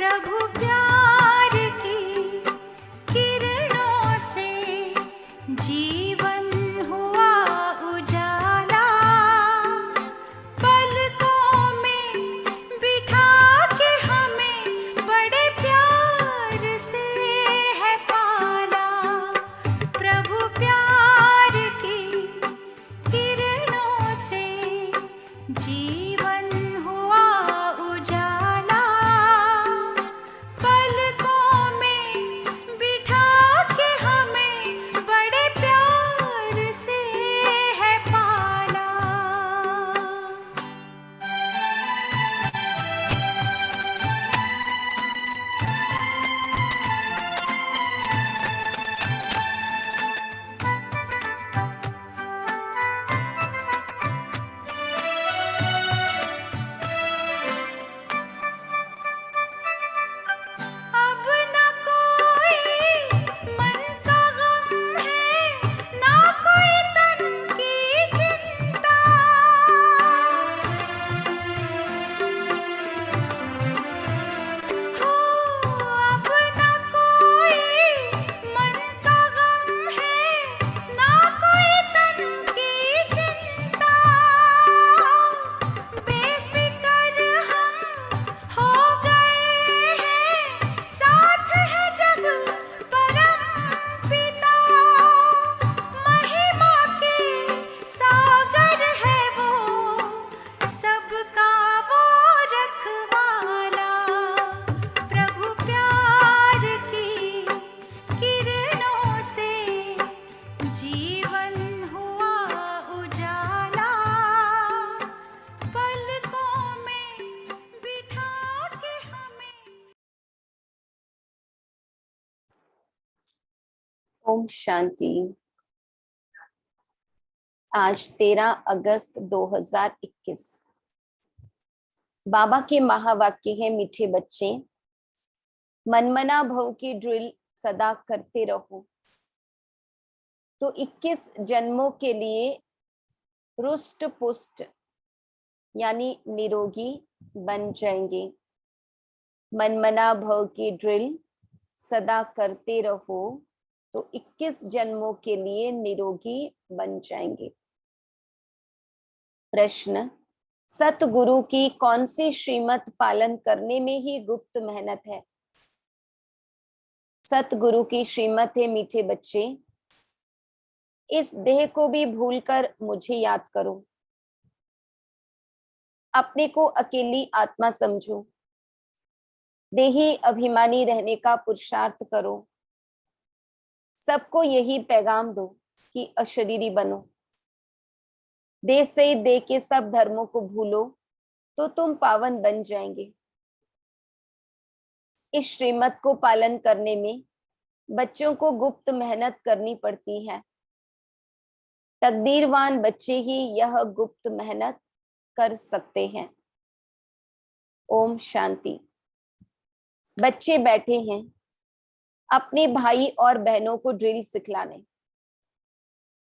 प्रभु प्यार की किरणों से जीवन हुआ उजाला, पलकों में बिठा के हमें बड़े प्यार से है पाला। प्रभु प्यार की किरणों से जीवन हुआ उजाला, पलकों में बिठा के हमें बड़े प्यार से है पाला। अब न कोई मन का गम है, ना कोई तन की चिंता, हो अब न कोई मन का गम है, ना कोई तन की चिंता। बेफिक्र हम हो गए हैं, साथ है जग परम पिता। महिमा के सागर है वो, सबका वो रखवाला। प्रभु प्यार की किरणों से जीवन हुआ उजाला, पलकों में बिठा के हमें। ओम शांति। आज 13 अगस्त 2021। बाबा के महावाक्य है, मीठे बच्चे, मनमना भव की ड्रिल सदा करते रहो तो 21 जन्मों के लिए रुष्ट पुष्ट यानी निरोगी बन जाएंगे। मनमना भव की ड्रिल सदा करते रहो तो 21 जन्मों के लिए निरोगी बन जाएंगे। प्रश्न, सतगुरु की कौन सी श्रीमत पालन करने में ही गुप्त मेहनत है? सतगुरु की श्रीमत है, मीठे बच्चे, इस देह को भी भूलकर मुझे याद करो, अपने को अकेली आत्मा समझो, देही अभिमानी रहने का पुरुषार्थ करो, सबको यही पैगाम दो कि अशरीरी बनो, देह से देह के सब धर्मों को भूलो तो तुम पावन बन जाएंगे। इस श्रीमत को पालन करने में बच्चों को गुप्त मेहनत करनी पड़ती है। तकदीरवान बच्चे ही यह गुप्त मेहनत कर सकते हैं। ओम शांति। बच्चे बैठे हैं अपने भाई और बहनों को ड्रिल सिखलाने।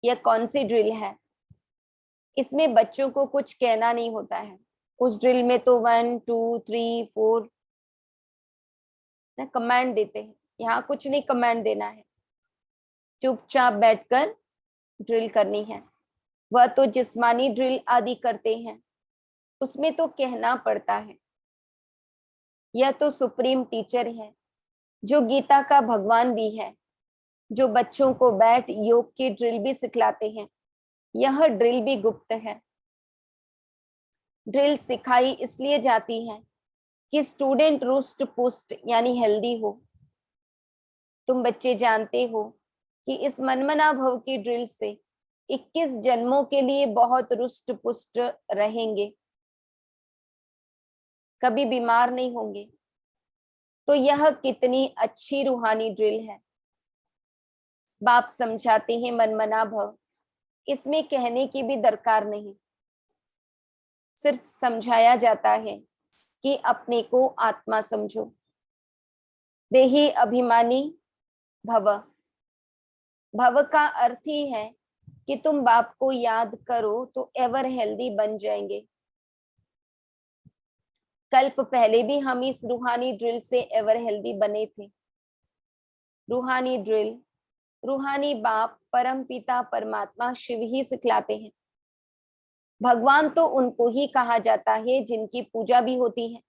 यह कौन सी ड्रिल है? इसमें बच्चों को कुछ कहना नहीं होता है। उस ड्रिल में तो 1 2 3 4 ना कमांड देते हैं, यहाँ कुछ नहीं कमांड देना है, चुपचाप बैठकर ड्रिल करनी है। वह तो जिस्मानी ड्रिल आदि करते हैं, उसमें तो कहना पड़ता है। यह तो सुप्रीम टीचर है, जो गीता का भगवान भी है, जो बच्चों को बैठ योग की ड्रिल भी सिखलाते हैं। यह ड्रिल भी गुप्त है। ड्रिल सिखाई इसलिए जाती है कि स्टूडेंट रुष्ट पुष्ट यानी हेल्दी हो। तुम बच्चे जानते हो कि इस मनमना भव की ड्रिल से 21 जन्मों के लिए बहुत रुष्ट पुष्ट रहेंगे, कभी बीमार नहीं होंगे। तो यह कितनी अच्छी रूहानी ड्रिल है। बाप समझाते हैं मनमना भव, इसमें कहने की भी दरकार नहीं, सिर्फ समझाया जाता है कि अपने को आत्मा समझो, देही अभिमानी भव। भव का अर्थ ही है कि तुम बाप को याद करो तो एवर हेल्दी बन जाएंगे। कल्प पहले भी हम इस रूहानी ड्रिल से एवर हेल्दी बने थे। रूहानी ड्रिल रूहानी बाप परम पिता परमात्मा शिव ही सिखलाते हैं। भगवान तो उनको ही कहा जाता है जिनकी पूजा भी होती है।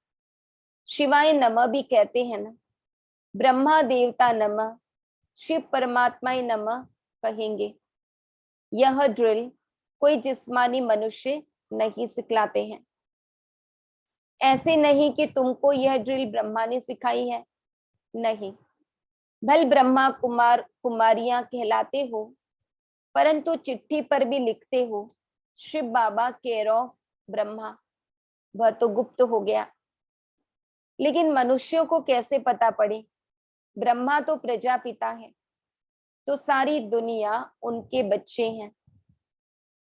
शिवाय नमः भी कहते हैं ना, ब्रह्मा देवता नमः, शिव परमात्मा नमः कहेंगे। यह ड्रिल कोई जिस्मानी मनुष्य नहीं सिखलाते हैं। ऐसे नहीं कि तुमको यह ड्रिल ब्रह्मा ने सिखाई है, नहीं। भल ब्रह्मा कुमार कुमारियां कहलाते हो, परंतु चिट्ठी पर भी लिखते हो शिव बाबा केयर ऑफ ब्रह्मा, वह तो गुप्त हो गया। लेकिन मनुष्यों को कैसे पता पड़े? ब्रह्मा तो प्रजापिता है, तो सारी दुनिया उनके बच्चे हैं।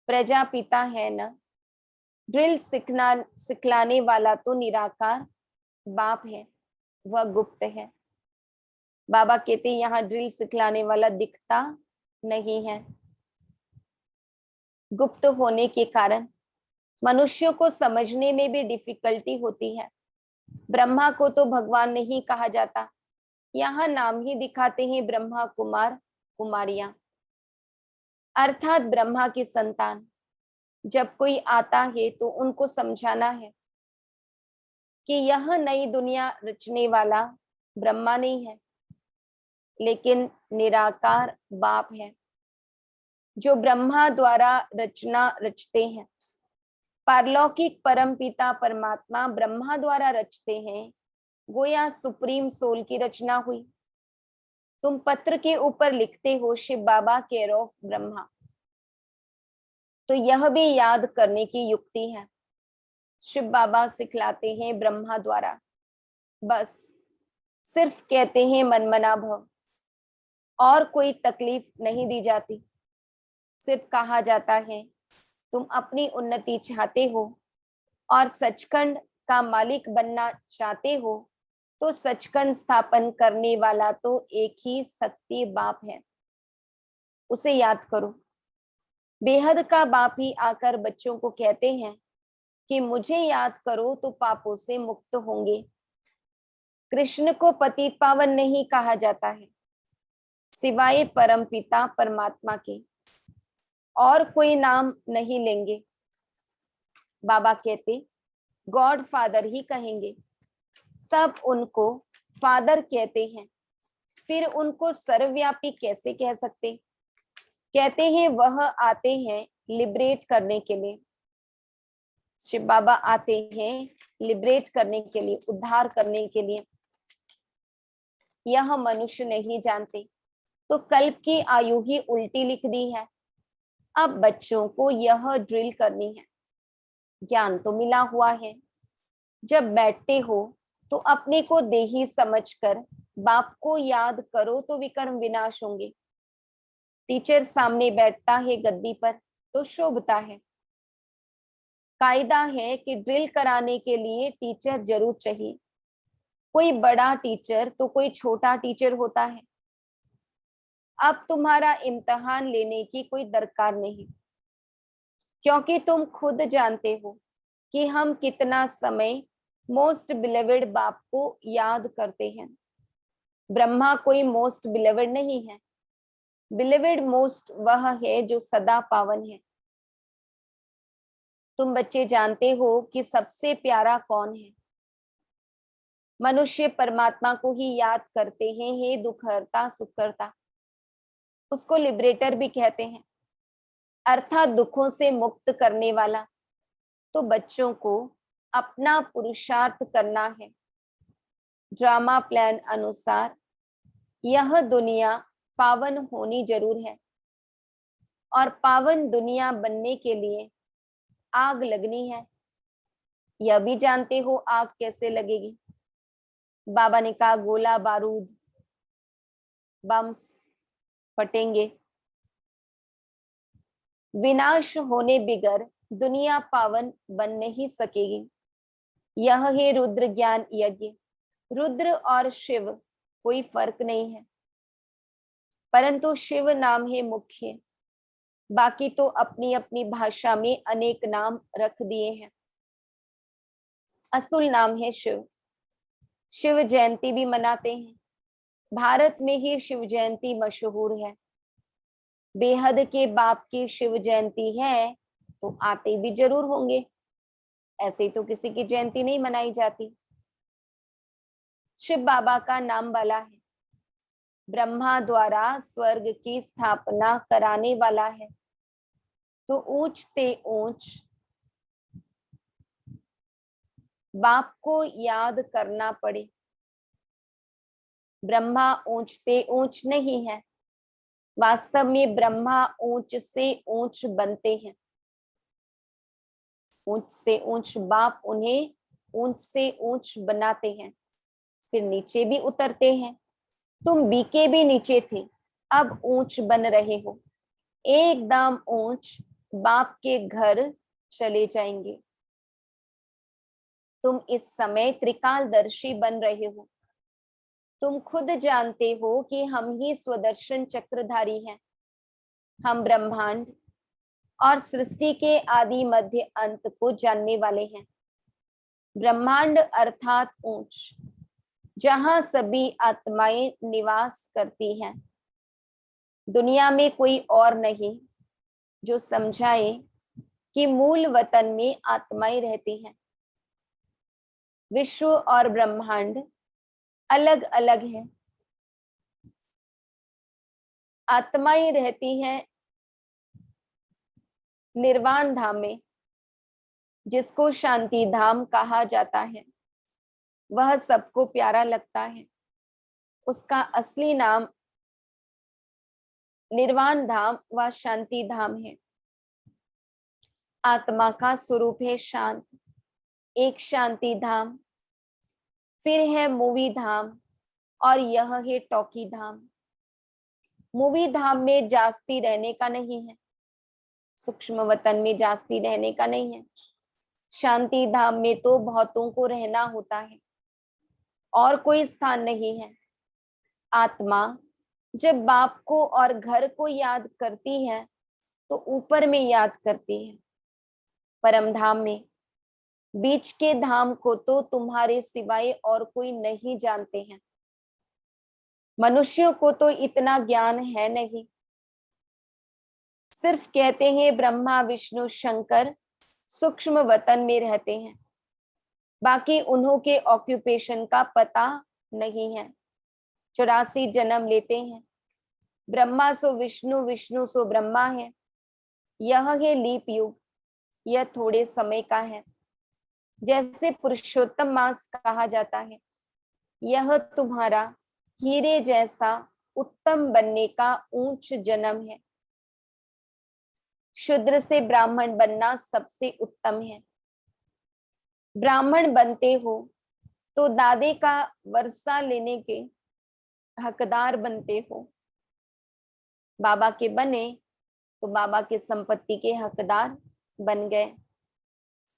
प्रजापिता है ना। ड्रिल सिखलाने वाला तो निराकार बाप है, वह गुप्त है। बाबा कहते यहाँ ड्रिल सिखलाने वाला दिखता नहीं है। गुप्त होने के कारण मनुष्यों को समझने में भी डिफिकल्टी होती है। ब्रह्मा को तो भगवान नहीं कहा जाता, यहाँ नाम ही दिखाते हैं ब्रह्मा कुमार कुमारियां, अर्थात ब्रह्मा की संतान। जब कोई आता है तो उनको समझाना है कि यह नई दुनिया रचने वाला ब्रह्मा नहीं है, लेकिन निराकार बाप है जो ब्रह्मा द्वारा रचना रचते हैं। पारलौकिक परम पिता परमात्मा ब्रह्मा द्वारा रचते हैं, गोया सुप्रीम सोल की रचना हुई। तुम पत्र के ऊपर लिखते हो शिव बाबा केयर ऑफ ब्रह्मा, तो यह भी याद करने की युक्ति है। शिव बाबा सिखलाते हैं ब्रह्मा द्वारा, बस सिर्फ कहते हैं मनमना भव, और कोई तकलीफ नहीं दी जाती। सिर्फ कहा जाता है तुम अपनी उन्नति चाहते हो और सचखंड का मालिक बनना चाहते हो, तो सचखंड स्थापन करने वाला तो एक ही सत्य बाप है, उसे याद करो। बेहद का बाप ही आकर बच्चों को कहते हैं कि मुझे याद करो तो पापों से मुक्त होंगे। कृष्ण को पतित पावन नहीं कहा जाता है, सिवाय परम पिता परमात्मा के और कोई नाम नहीं लेंगे। बाबा कहते गॉड फादर ही कहेंगे। सब उनको फादर कहते हैं, फिर उनको सर्वव्यापी कैसे कह सकते? कहते हैं वह आते हैं लिबरेट करने के लिए। शिव बाबा आते हैं लिबरेट करने के लिए, उद्धार करने के लिए। यह मनुष्य नहीं जानते, तो कल्प की आयु ही उल्टी लिख दी है। अब बच्चों को यह ड्रिल करनी है। ज्ञान तो मिला हुआ है, जब बैठते हो तो अपने को देही समझकर बाप को याद करो तो विकर्म विनाश होंगे। टीचर सामने बैठता है गद्दी पर तो शोभता है। कायदा है कि ड्रिल कराने के लिए टीचर जरूर चाहिए। कोई बड़ा टीचर तो कोई छोटा टीचर होता है। अब तुम्हारा इम्तिहान लेने की कोई दरकार नहीं, क्योंकि तुम खुद जानते हो कि हम कितना समय मोस्ट बिलेवेड बाप को याद करते हैं। ब्रह्मा कोई मोस्ट बिलेवेड नहीं है। बिलेवेड मोस्ट वह है जो सदा पावन है। तुम बच्चे जानते हो कि सबसे प्यारा कौन है? मनुष्य परमात्मा को ही याद करते हैं, हे दुखहर्ता सुखकर्ता। उसको लिबरेटर भी कहते हैं, अर्थात दुखों से मुक्त करने वाला। तो बच्चों को अपना पुरुषार्थ करना है। ड्रामा प्लान अनुसार यह दुनिया पावन होनी जरूर है, और पावन दुनिया बनने के लिए आग लगनी है। यह भी जानते हो आग कैसे लगेगी? बाबा ने कहा गोला बारूद बम्स फटेंगे। विनाश होने बिगर दुनिया पावन बन नहीं सकेगी। यह है रुद्र ज्ञान यज्ञ। रुद्र और शिव कोई फर्क नहीं है, परंतु शिव नाम है मुख्य, बाकी तो अपनी अपनी भाषा में अनेक नाम रख दिए हैं। असुल नाम है शिव। शिव जयंती भी मनाते हैं। भारत में ही शिव जयंती मशहूर है। बेहद के बाप की शिव जयंती है तो आते भी जरूर होंगे, ऐसे तो किसी की जयंती नहीं मनाई जाती। शिव बाबा का नाम वाला है, ब्रह्मा द्वारा स्वर्ग की स्थापना कराने वाला है। तो ऊंच ते ऊंच बाप को याद करना पड़े। ब्रह्मा ऊंच ते ऊंच नहीं है, वास्तव में ब्रह्मा ऊंच से ऊंच बनते हैं। ऊंच से ऊंच बाप उन्हें ऊंच से ऊंच बनाते हैं, फिर नीचे भी उतरते हैं। तुम बीके भी नीचे थे, अब ऊंच बन रहे हो, एकदम ऊंच बाप के घर चले जाएंगे। तुम इस समय त्रिकालदर्शी बन रहे हो। तुम खुद जानते हो कि हम ही स्वदर्शन चक्रधारी हैं। हम ब्रह्मांड और सृष्टि के आदि मध्य अंत को जानने वाले हैं। ब्रह्मांड अर्थात ऊंच, जहां सभी आत्माएं निवास करती हैं। दुनिया में कोई और नहीं जो समझाए कि मूल वतन में आत्माएं रहती हैं। विश्व और ब्रह्मांड अलग अलग है। आत्माएं रहती हैं निर्वाण धाम में, जिसको शांति धाम कहा जाता है। वह सबको प्यारा लगता है। उसका असली नाम निर्वाण धाम व शांति धाम है। आत्मा का स्वरूप है शांत, एक शांति धाम, फिर है मूवी धाम, और यह है टॉकी धाम। मूवी धाम में जास्ती रहने का नहीं है, सूक्ष्म वतन में जास्ती रहने का नहीं है। शांति धाम में तो बहुतों को रहना होता है, और कोई स्थान नहीं है। आत्मा जब बाप को और घर को याद करती है तो ऊपर में याद करती है, परम धाम में। बीच के धाम को तो तुम्हारे सिवाय और कोई नहीं जानते हैं। मनुष्यों को तो इतना ज्ञान है नहीं, सिर्फ कहते हैं ब्रह्मा विष्णु शंकर सूक्ष्म वतन में रहते हैं, बाकी उन्हों के ऑक्यूपेशन का पता नहीं है। 84 जन्म लेते हैं। ब्रह्मा सो विष्णु, विष्णु सो ब्रह्मा है। यह है लीप युग, यह थोड़े समय का है। जैसे पुरुषोत्तम मास कहा जाता है, यह तुम्हारा हीरे जैसा उत्तम बनने का ऊंच जन्म है। शूद्र से ब्राह्मण बनना सबसे उत्तम है। ब्राह्मण बनते हो तो दादे का वर्षा लेने के हकदार बनते हो। बाबा के बने तो बाबा के संपत्ति के हकदार बन गए।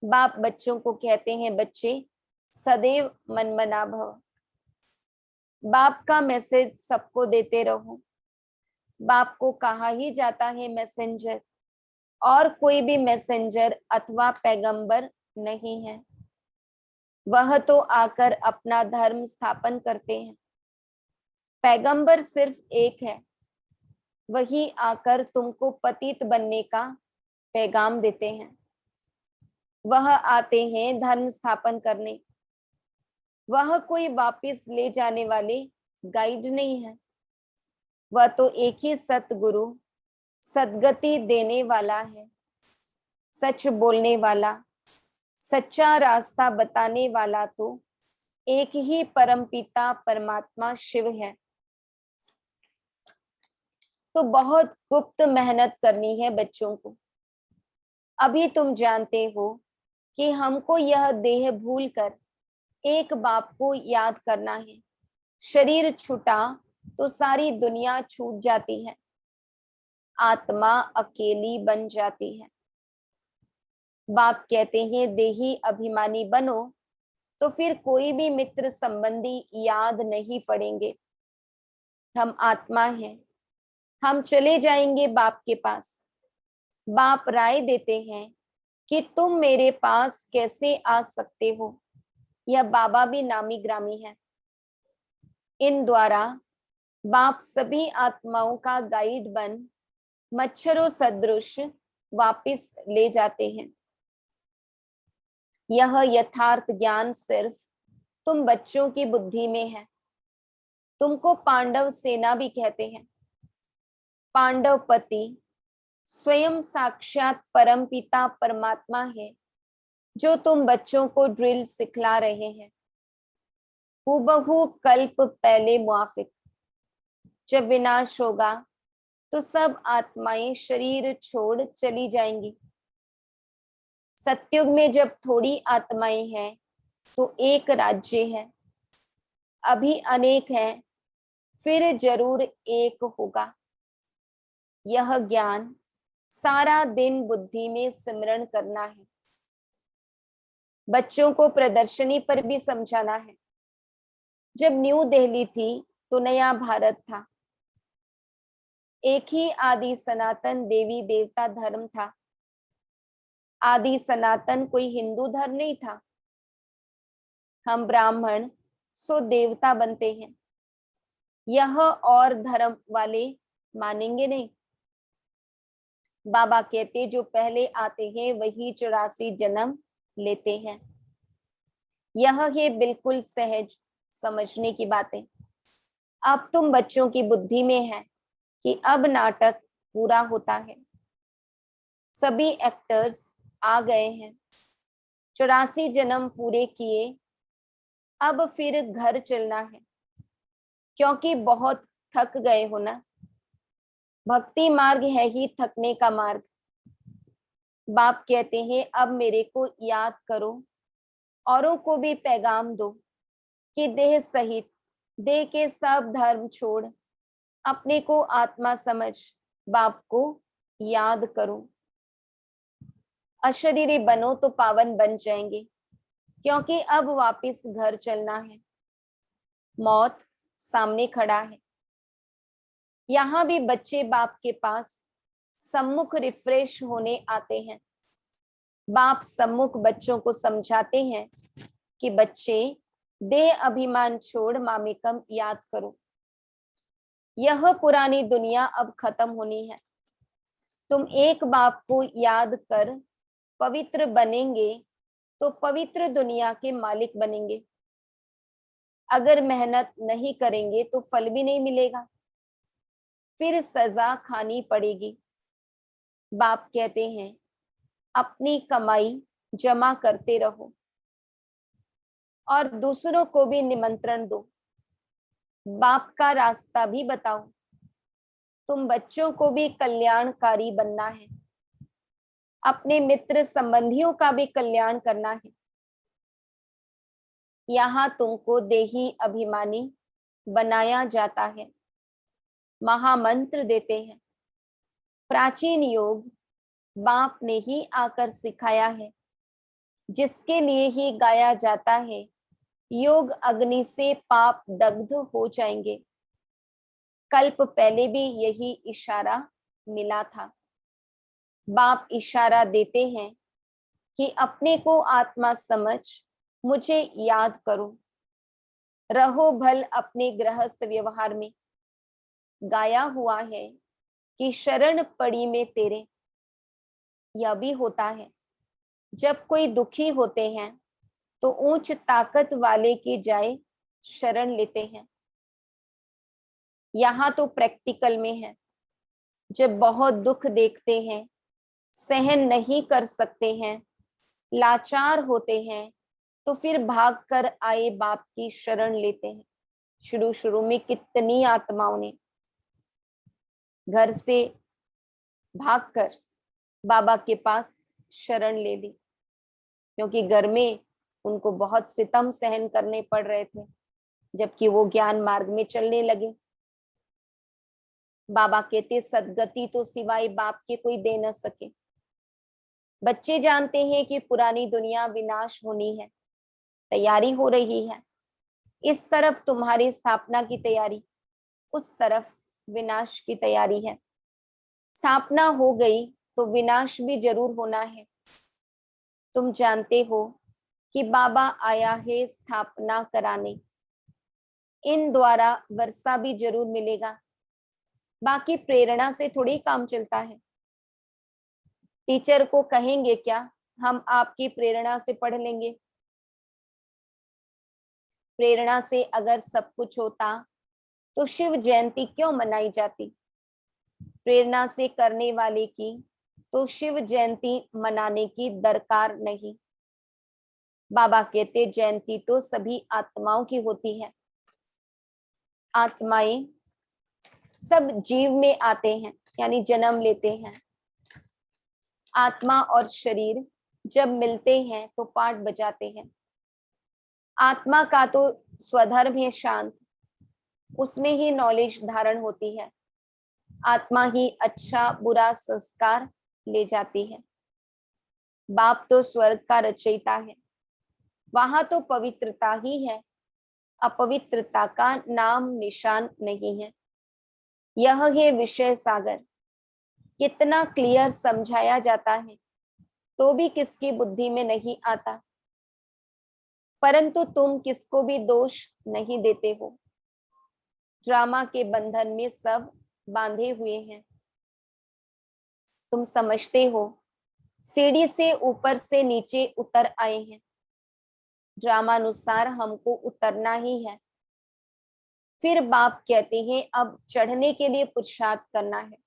बाप बच्चों को कहते हैं, बच्चे सदैव मनमना भव। बाप का मैसेज सबको देते रहो। बाप को कहा ही जाता है मैसेंजर, और कोई भी मैसेंजर अथवा पैगंबर नहीं है। वह तो आकर अपना धर्म स्थापन करते हैं। पैगंबर सिर्फ एक है, वही आकर तुमको पतित बनने का पैगाम देते हैं। वह आते हैं धर्म स्थापन करने। वह कोई वापिस ले जाने वाले गाइड नहीं है। वह तो एक ही सतगुरु, सदगति देने वाला है, सच बोलने वाला, सच्चा रास्ता बताने वाला तो एक ही परमपिता परमात्मा शिव है। तो बहुत गुप्त मेहनत करनी है बच्चों को। अभी तुम जानते हो कि हमको यह देह भूलकर एक बाप को याद करना है। शरीर छूटा तो सारी दुनिया छूट जाती है, आत्मा अकेली बन जाती है। बाप कहते हैं देही अभिमानी बनो तो फिर कोई भी मित्र संबंधी याद नहीं पड़ेंगे। हम आत्मा हैं, हम चले जाएंगे बाप के पास। बाप राय देते हैं कि तुम मेरे पास कैसे आ सकते हो। यह बाबा भी नामी ग्रामी है। इन द्वारा बाप सभी आत्माओं का गाइड बन मच्छरों सदृश वापिस ले जाते हैं। यह यथार्थ ज्ञान सिर्फ तुम बच्चों की बुद्धि में है। तुमको पांडव सेना भी कहते हैं। पांडव पति स्वयं साक्षात परम पिता परमात्मा है, जो तुम बच्चों को ड्रिल सिखला रहे हैं। हूबहू कल्प पहले मुआफिक। जब विनाश होगा तो सब आत्माएं शरीर छोड़ चली जाएंगी। सतयुग में जब थोड़ी आत्माएं हैं तो एक राज्य है, अभी अनेक हैं, फिर जरूर एक होगा। यह ज्ञान सारा दिन बुद्धि में सिमरण करना है। बच्चों को प्रदर्शनी पर भी समझाना है। जब न्यू दिल्ली थी तो नया भारत था। एक ही आदि सनातन देवी देवता धर्म था। आदि सनातन कोई हिंदू धर्म नहीं था। हम ब्राह्मण सो देवता बनते हैं, यह और धर्म वाले मानेंगे नहीं। बाबा कहते जो पहले आते हैं वही 84 जन्म लेते हैं। यह है बिल्कुल सहज समझने की बातें। अब तुम बच्चों की बुद्धि में है कि अब नाटक पूरा होता है। सभी एक्टर्स आ गए हैं। 84 जन्म पूरे किए, अब फिर घर चलना है, क्योंकि बहुत थक गए हो ना। भक्ति मार्ग है ही थकने का मार्ग। बाप कहते हैं अब मेरे को याद करो, औरों को भी पैगाम दो कि देह सहित देह के सब धर्म छोड़ अपने को आत्मा समझ बाप को याद करो। अशरीरी बनो तो पावन बन जाएंगे, क्योंकि अब वापिस घर चलना है। मौत सामने खड़ा है। यहाँ भी बच्चे बाप के पास सम्मुख रिफ्रेश होने आते हैं। बाप सम्मुख बच्चों को समझाते हैं कि बच्चे देह अभिमान छोड़ मामेकम याद करो। यह पुरानी दुनिया अब खत्म होनी है। तुम एक बाप को याद कर पवित्र बनेंगे तो पवित्र दुनिया के मालिक बनेंगे। अगर मेहनत नहीं करेंगे तो फल भी नहीं मिलेगा, फिर सजा खानी पड़ेगी। बाप कहते हैं अपनी कमाई जमा करते रहो और दूसरों को भी निमंत्रण दो। बाप का रास्ता भी बताओ। तुम बच्चों को भी कल्याणकारी बनना है। अपने मित्र संबंधियों का भी कल्याण करना है। यहाँ तुमको देही अभिमानी बनाया जाता है। महामंत्र देते हैं। प्राचीन योग बाप ने ही आकर सिखाया है, जिसके लिए ही गाया जाता है योग अग्नि से पाप दग्ध हो जाएंगे। कल्प पहले भी यही इशारा मिला था। बाप इशारा देते हैं कि अपने को आत्मा समझ मुझे याद करो। रहो भल अपने गृहस्थ व्यवहार में। गाया हुआ है कि शरण पड़ी में तेरे। यह भी होता है जब कोई दुखी होते हैं तो ऊंच ताकत वाले की जाए शरण लेते हैं। यहाँ तो प्रैक्टिकल में है। जब बहुत दुख देखते हैं, सहन नहीं कर सकते हैं, लाचार होते हैं, तो फिर भागकर आए बाप की शरण लेते हैं। शुरू शुरू में कितनी आत्माओं ने घर से भागकर बाबा के पास शरण ले ली, क्योंकि घर में उनको बहुत सितम सहन करने पड़ रहे थे, जबकि वो ज्ञान मार्ग में चलने लगे। बाबा कहते सदगति तो सिवाय बाप के कोई दे न सके। बच्चे जानते हैं कि पुरानी दुनिया विनाश होनी है, तैयारी हो रही है। इस तरफ तुम्हारी स्थापना की तैयारी, उस तरफ विनाश की तैयारी है। स्थापना हो गई तो विनाश भी जरूर होना है। तुम जानते हो कि बाबा आया है स्थापना कराने, इन द्वारा वर्षा भी जरूर मिलेगा। बाकी प्रेरणा से थोड़ी काम चलता है। टीचर को कहेंगे क्या हम आपकी प्रेरणा से पढ़ लेंगे? प्रेरणा से अगर सब कुछ होता तो शिव जयंती क्यों मनाई जाती? प्रेरणा से करने वाले की तो शिव जयंती मनाने की दरकार नहीं। बाबा कहते जयंती तो सभी आत्माओं की होती है। आत्माएं सब जीव में आते हैं, यानी जन्म लेते हैं। आत्मा और शरीर जब मिलते हैं तो पाठ बजाते हैं। आत्मा का तो स्वधर्म है शांत, उसमें ही नॉलेज धारण होती है। आत्मा ही अच्छा बुरा संस्कार ले जाती है। बाप तो स्वर्ग का रचयिता है, वहां तो पवित्रता ही है, अपवित्रता का नाम निशान नहीं है। यह है विषय सागर। कितना क्लियर समझाया जाता है तो भी किसकी बुद्धि में नहीं आता। परंतु तुम किसको भी दोष नहीं देते हो। ड्रामा के बंधन में सब बांधे हुए हैं। तुम समझते हो सीढ़ी से ऊपर से नीचे उतर आए हैं। ड्रामानुसार हमको उतरना ही है। फिर बाप कहते हैं अब चढ़ने के लिए पुरुषार्थ करना है।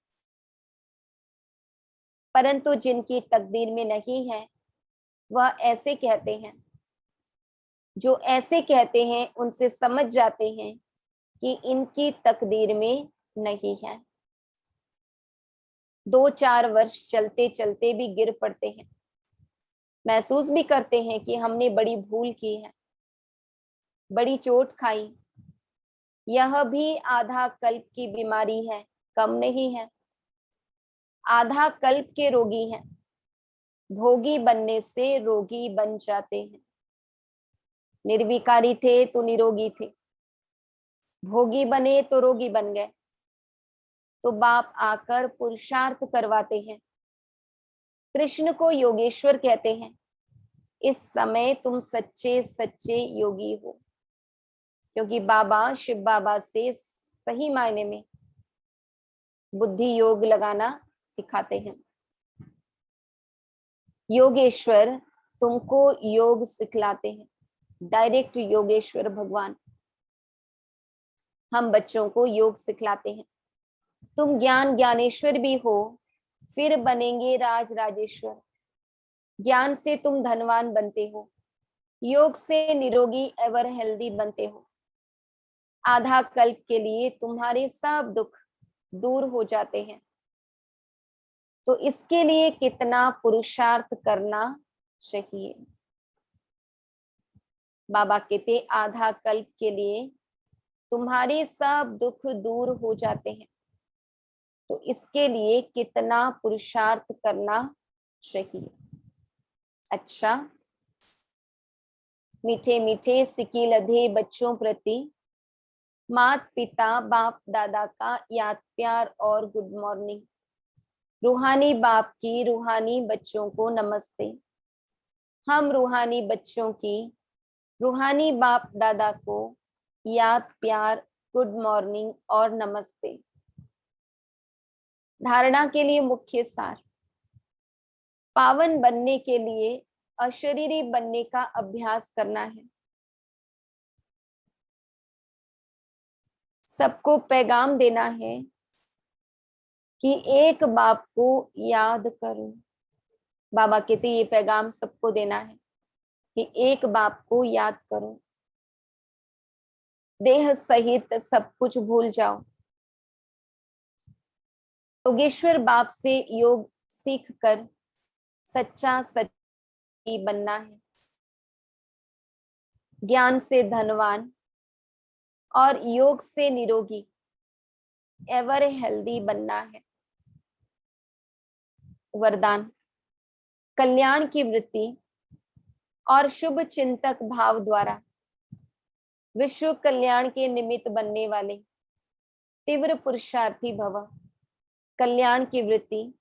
परंतु जिनकी तकदीर में नहीं है वह ऐसे कहते हैं। जो ऐसे कहते हैं उनसे समझ जाते हैं कि इनकी तकदीर में नहीं है। 2-4 वर्ष चलते चलते भी गिर पड़ते हैं, महसूस भी करते हैं कि हमने बड़ी भूल की है, बड़ी चोट खाई। यह भी आधा कल्प की बीमारी है, कम नहीं है। आधा कल्प के रोगी हैं। भोगी बनने से रोगी बन जाते हैं। निर्विकारी थे तो निरोगी थे, भोगी बने तो रोगी बन गए। तो बाप आकर पुरुषार्थ करवाते हैं। कृष्ण को योगेश्वर कहते हैं। इस समय तुम सच्चे सच्चे योगी हो, क्योंकि बाबा शिव बाबा से सही मायने में बुद्धि योग लगाना सिखाते हैं। योगेश्वर तुमको योग सिखलाते हैं। डायरेक्ट योगेश्वर भगवान हम बच्चों को योग सिखलाते हैं। तुम ज्ञान ज्ञानेश्वर भी हो, फिर बनेंगे राज राजेश्वर। ज्ञान से तुम धनवान बनते हो, योग से निरोगी एवर हेल्दी बनते हो। आधा कल्प के लिए तुम्हारे सब दुख दूर हो जाते हैं। तो इसके लिए कितना पुरुषार्थ करना चाहिए? बाबा कहते आधा कल्प के लिए तुम्हारे सब दुख दूर हो जाते हैं। तो इसके लिए कितना पुरुषार्थ करना चाहिए? अच्छा, मीठे मीठे सिकी लधे बच्चों प्रति मात पिता बाप दादा का याद प्यार और गुड मॉर्निंग। रूहानी बाप की रूहानी बच्चों को नमस्ते। हम रूहानी बच्चों की रूहानी बाप दादा को याद प्यार गुड मॉर्निंग और नमस्ते। धारणा के लिए मुख्य सार। पावन बनने के लिए अशरीरी बनने का अभ्यास करना है। सबको पैगाम देना है कि एक बाप को याद करो। बाबा कहते ये पैगाम सबको देना है कि एक बाप को याद करो। देह सहित सब कुछ भूल जाओ। योगेश्वर बाप से योग सीख कर सच्चा सच्ची बनना है। ज्ञान से धनवान और योग से निरोगी एवर हेल्दी बनना है। वरदान। कल्याण की वृत्ति और शुभ चिंतक भाव द्वारा विश्व कल्याण के निमित्त बनने वाले तीव्र पुरुषार्थी भव। कल्याण की वृत्ति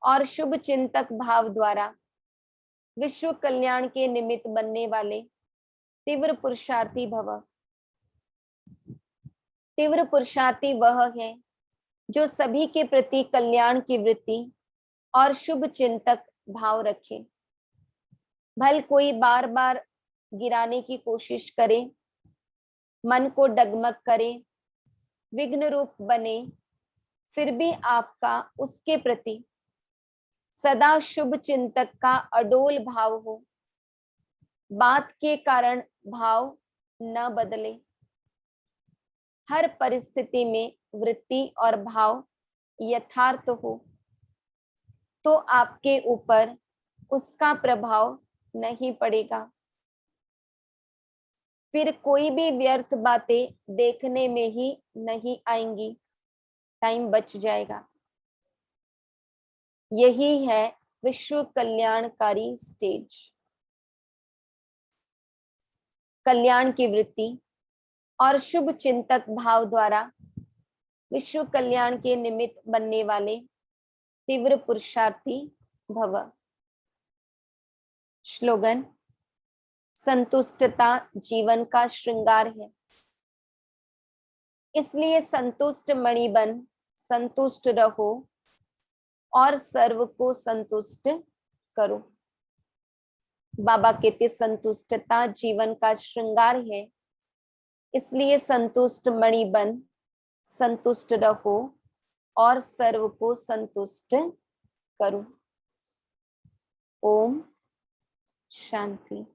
और शुभ चिंतक भाव द्वारा विश्व कल्याण के निमित्त बनने वाले तीव्र पुरुषार्थी भव। तीव्र पुरुषार्थी वह है जो सभी के प्रति कल्याण की वृत्ति और शुभ चिंतक भाव रखे। भल कोई बार बार गिराने की कोशिश करे, मन को डगमग करे, विघ्न रूप बने, फिर भी आपका उसके प्रति सदा शुभ चिंतक का अडोल भाव हो। बात के कारण भाव न बदले, हर परिस्थिति में वृत्ति और भाव यथार्थ हो, तो आपके ऊपर उसका प्रभाव नहीं पड़ेगा। फिर कोई भी व्यर्थ बातें देखने में ही नहीं आएंगी, टाइम बच जाएगा। यही है विश्व कल्याणकारी स्टेज। कल्याण की वृत्ति और शुभ चिंतक भाव द्वारा विश्व कल्याण के निमित्त बनने वाले तीव्र पुरुषार्थी भव। श्लोगन: संतुष्टता जीवन का श्रृंगार है, इसलिए संतुष्ट मणि बन संतुष्ट रहो और सर्व को संतुष्ट करो। बाबा कहते संतुष्टता जीवन का श्रृंगार है, इसलिए संतुष्ट मणि बन संतुष्ट रहो और सर्व को संतुष्ट करो। ओम शांति।